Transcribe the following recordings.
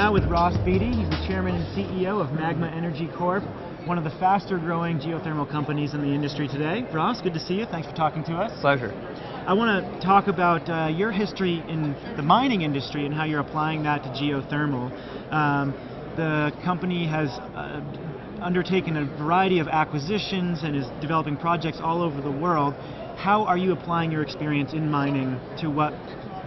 now with Ross Beaty. He's the chairman and CEO of Magma Energy Corp, one of the faster growing geothermal companies in the industry today. Ross, good to see you. Thanks for talking to us. Pleasure. I want to talk about your history in the mining industry and how you're applying that to geothermal. The company has undertaken a variety of acquisitions and is developing projects all over the world. How are you applying your experience in mining to what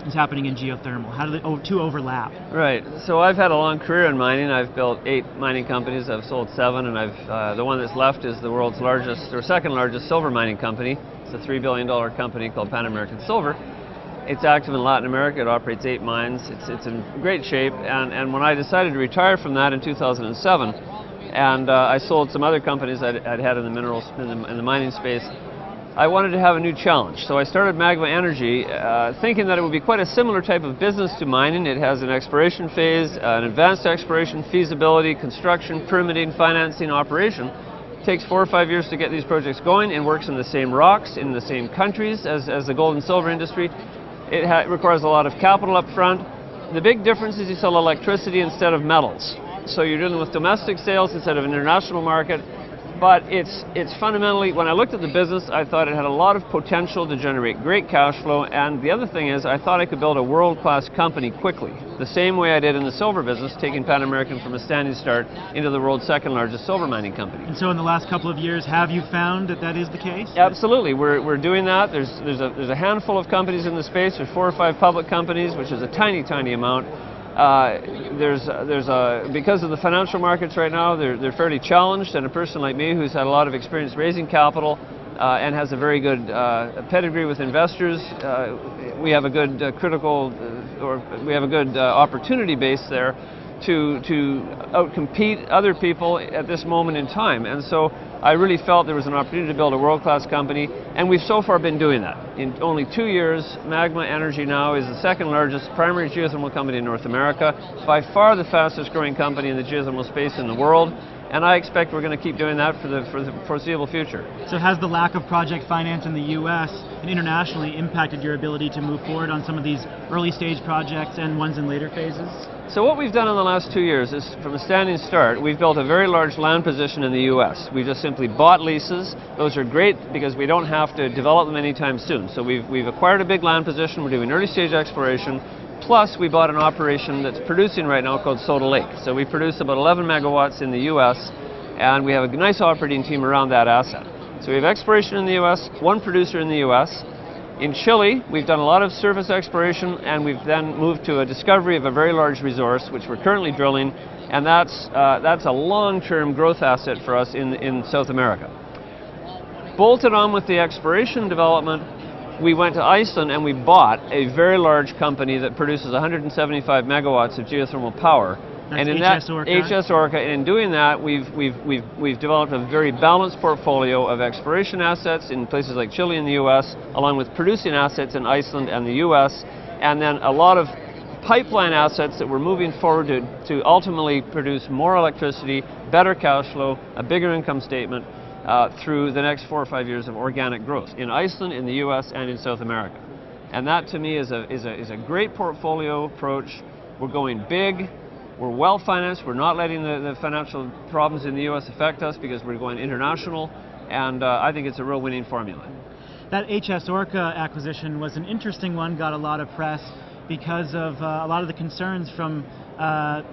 is happening in geothermal? How do the two overlap? Right. So I've had a long career in mining. I've built 8 mining companies. I've sold 7, and the one that's left is the world's largest, or second largest, silver mining company. It's a $3 billion company called Pan American Silver. It's active in Latin America. It operates 8 mines. It's in great shape. And when I decided to retire from that in 2007, and I sold some other companies I'd had in the minerals, in the mining space, I wanted to have a new challenge. So I started Magma Energy thinking that it would be quite a similar type of business to mining. It has an exploration phase, an advanced exploration, feasibility, construction, permitting, financing, operation. It takes 4 or 5 years to get these projects going and works in the same rocks, in the same countries as the gold and silver industry. It requires a lot of capital up front. The big difference is you sell electricity instead of metals. So you're dealing with domestic sales instead of an international market. But it's fundamentally, when I looked at the business, I thought it had a lot of potential to generate great cash flow. And the other thing is, I thought I could build a world-class company quickly, the same way I did in the silver business, taking Pan American from a standing start into the world's second largest silver mining company. And so in the last couple of years, have you found that that is the case? Absolutely. We're doing that. There's a handful of companies in the space. There's 4 or 5 public companies, which is a tiny, tiny amount. Because of the financial markets right now, they're fairly challenged, and a person like me who's had a lot of experience raising capital and has a very good pedigree with investors, we have a good opportunity base there to outcompete other people at this moment in time. And so I really felt there was an opportunity to build a world-class company, and we've so far been doing that. In only 2 years, Magma Energy now is the second largest primary geothermal company in North America, by far the fastest growing company in the geothermal space in the world, and I expect we're going to keep doing that for the foreseeable future. So has the lack of project finance in the U.S. and internationally impacted your ability to move forward on some of these early stage projects and ones in later phases? So what we've done in the last 2 years is, from a standing start, we've built a very large land position in the U.S. We just simply bought leases. Those are great because we don't have to develop them anytime soon. So we've acquired a big land position. We're doing early stage exploration. Plus, we bought an operation that's producing right now called Soda Lake. So we produce about 11 megawatts in the U.S., and we have a nice operating team around that asset. So we have exploration in the U.S., 1 producer in the U.S. In Chile, we've done a lot of surface exploration, and we've then moved to a discovery of a very large resource, which we're currently drilling, and that's a long-term growth asset for us in South America. Bolted on with the exploration development, we went to Iceland and we bought a very large company that produces 175 megawatts of geothermal power. That's and in HS Orca. HS Orca, and in doing that, we've developed a very balanced portfolio of exploration assets in places like Chile and the U.S., along with producing assets in Iceland and the U.S., and then a lot of pipeline assets that we're moving forward to ultimately produce more electricity, better cash flow, a bigger income statement through the next 4 or 5 years of organic growth in Iceland, in the U.S., and in South America. And that, to me, is a great portfolio approach. We're going big. We're well financed. We're not letting the financial problems in the U.S. affect us because we're going international, and I think it's a real winning formula. That HS Orca acquisition was an interesting one, got a lot of press because of a lot of the concerns from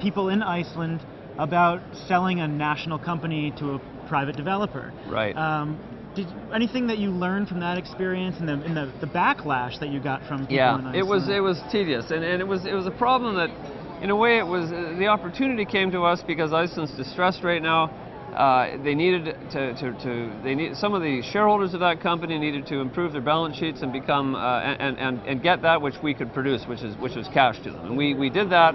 people in Iceland about selling a national company to a private developer. Right. Anything that you learned from that experience and the backlash that you got from people in Iceland? Yeah, it was tedious, and it was a problem that, in a way, it was the opportunity came to us because Iceland's distressed right now. They needed some of the shareholders of that company needed to improve their balance sheets and become and get that which we could produce, which was cash to them. And we did that,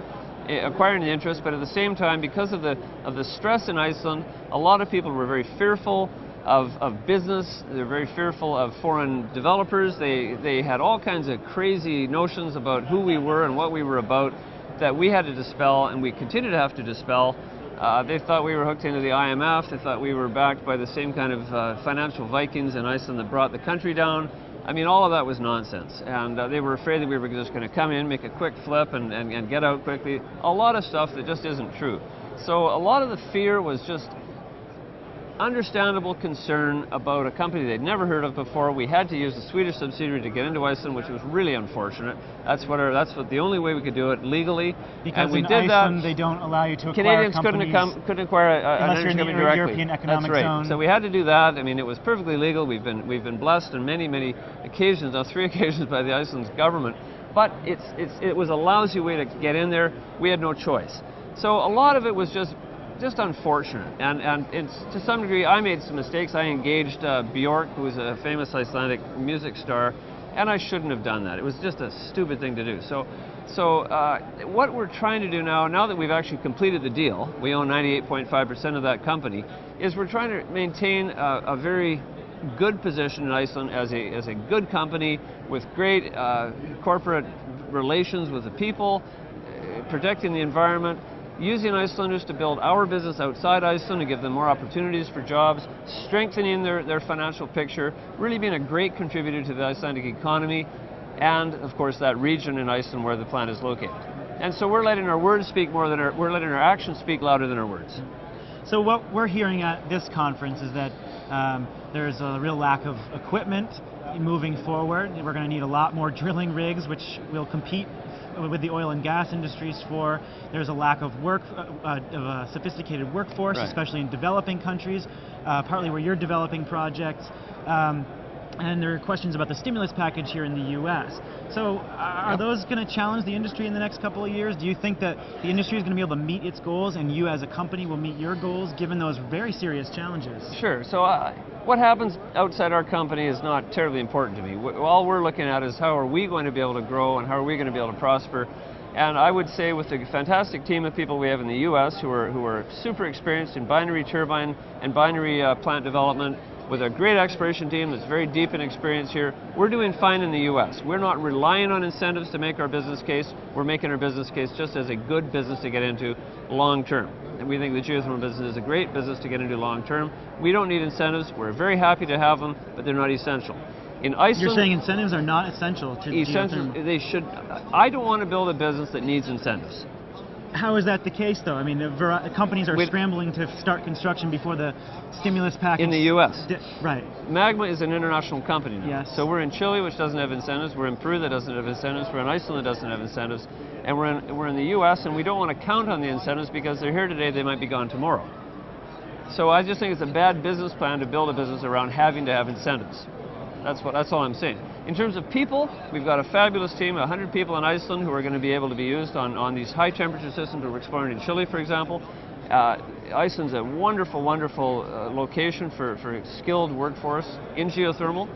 acquiring the interest. But at the same time, because of the stress in Iceland, a lot of people were very fearful of business. They're very fearful of foreign developers. They had all kinds of crazy notions about who we were and what we were about that we had to dispel, and we continue to have to dispel. They thought we were hooked into the IMF. They thought we were backed by the same kind of financial Vikings in Iceland that brought the country down. I mean, all of that was nonsense, and they were afraid that we were just going to come in, make a quick flip, and get out quickly. A lot of stuff that just isn't true. So a lot of the fear was just understandable concern about a company they'd never heard of before. We had to use the Swedish subsidiary to get into Iceland, which was really unfortunate. That's what the only way we could do it legally. Because and we in did Iceland, that. they don't allow you to acquire Canadians companies couldn't acquire an energy company directly. European Economic That's right. Zone. So we had to do that. I mean, it was perfectly legal. We've been blessed on many occasions, now 3 occasions by the Iceland's government. But it was a lousy way to get in there. We had no choice. So a lot of it was just unfortunate, and it's, to some degree, I made some mistakes. I engaged Björk, who was a famous Icelandic music star, and I shouldn't have done that. It was just a stupid thing to do. So what we're trying to do now that we've actually completed the deal, we own 98.5% of that company, is we're trying to maintain a very good position in Iceland as a good company with great corporate relations with the people, protecting the environment, using Icelanders to build our business outside Iceland and give them more opportunities for jobs, strengthening their financial picture, really being a great contributor to the Icelandic economy, and of course that region in Iceland where the plant is located. And so we're letting our words speak more than we're letting our actions speak louder than our words. So what we're hearing at this conference is that there's a real lack of equipment moving forward. We're going to need a lot more drilling rigs, which will compete with the oil and gas industries for. There's a lack of a sophisticated workforce, right, especially in developing countries, partly where you're developing projects. And there are questions about the stimulus package here in the U.S. So are those going to challenge the industry in the next couple of years? Do you think that the industry is going to be able to meet its goals and you as a company will meet your goals given those very serious challenges? Sure. So what happens outside our company is not terribly important to me. All we're looking at is how are we going to be able to grow and how are we going to be able to prosper. And I would say with the fantastic team of people we have in the U.S. who are super experienced in binary turbine and binary plant development, with a great exploration team that's very deep in experience here, we're doing fine in the U.S. We're not relying on incentives to make our business case. We're making our business case just as a good business to get into long term. And we think the geothermal business is a great business to get into long term. We don't need incentives. We're very happy to have them, but they're not essential. In Iceland, you're saying incentives are not essential to geothermal? They should. I don't want to build a business that needs incentives. How is that the case, though? I mean, companies are scrambling to start construction before the stimulus package. In the U.S. Right. Magma is an international company now. Yes. So we're in Chile, which doesn't have incentives. We're in Peru, that doesn't have incentives. We're in Iceland, that doesn't have incentives. And we're in the U.S., and we don't want to count on the incentives because they're here today, they might be gone tomorrow. So I just think it's a bad business plan to build a business around having to have incentives. That's all I'm saying. In terms of people, we've got a fabulous team, 100 people in Iceland who are going to be able to be used on these high temperature systems we're exploring in Chile, for example. Iceland's a wonderful location for skilled workforce in geothermal.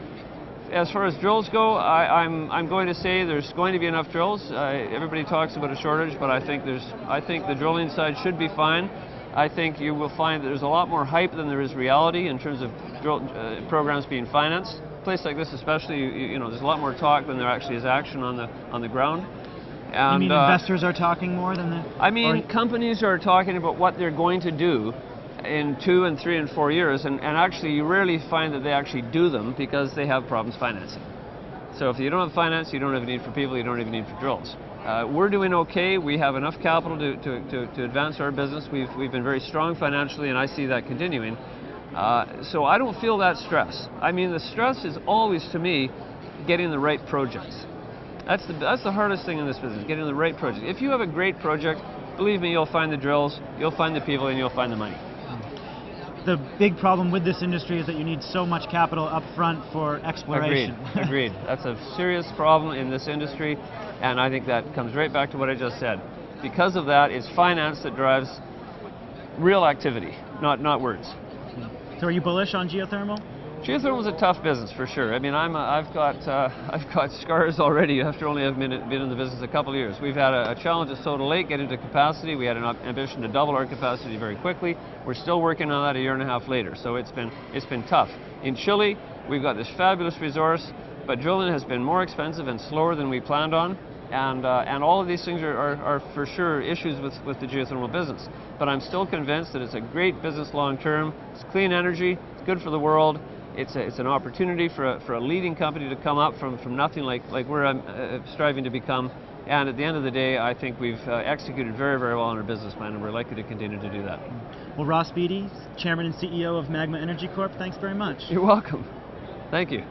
As far as drills go, I'm going to say there's going to be enough drills. Everybody talks about a shortage, but I think the drilling side should be fine. I think you will find that there's a lot more hype than there is reality in terms of programs being financed. A place like this especially, you know, there's a lot more talk than there actually is action on the ground. And, you mean investors are talking more than the... I mean, companies are talking about what they're going to do in 2 and 3 and 4 years, and actually you rarely find that they actually do them because they have problems financing. So if you don't have finance, you don't have a need for people, you don't have a need for drills. We're doing okay. We have enough capital to advance our business. We've been very strong financially, and I see that continuing. So I don't feel that stress. I mean, the stress is always, to me, getting the right projects. That's the hardest thing in this business, getting the right project. If you have a great project, believe me, you'll find the drills, you'll find the people, and you'll find the money. The big problem with this industry is that you need so much capital up front for exploration. Agreed. That's a serious problem in this industry, and I think that comes right back to what I just said. Because of that, it's finance that drives real activity, not words. So are you bullish on geothermal? Geothermal is a tough business for sure. I mean, I've got scars already after only having been in the business a couple of years. We've had a challenge at Soda Lake, get into capacity. We had an ambition to double our capacity very quickly. We're still working on that a year and a half later. So it's been tough. In Chile, we've got this fabulous resource, but drilling has been more expensive and slower than we planned on. And all of these things are for sure issues with the geothermal business. But I'm still convinced that it's a great business long term. It's clean energy. It's good for the world. it's an opportunity for a leading company to come up from nothing like where I'm striving to become. And at the end of the day, I think we've executed very, very well on our business plan, and we're likely to continue to do that. Well, Ross Beaty, Chairman and CEO of Magma Energy Corp., thanks very much. You're welcome. Thank you.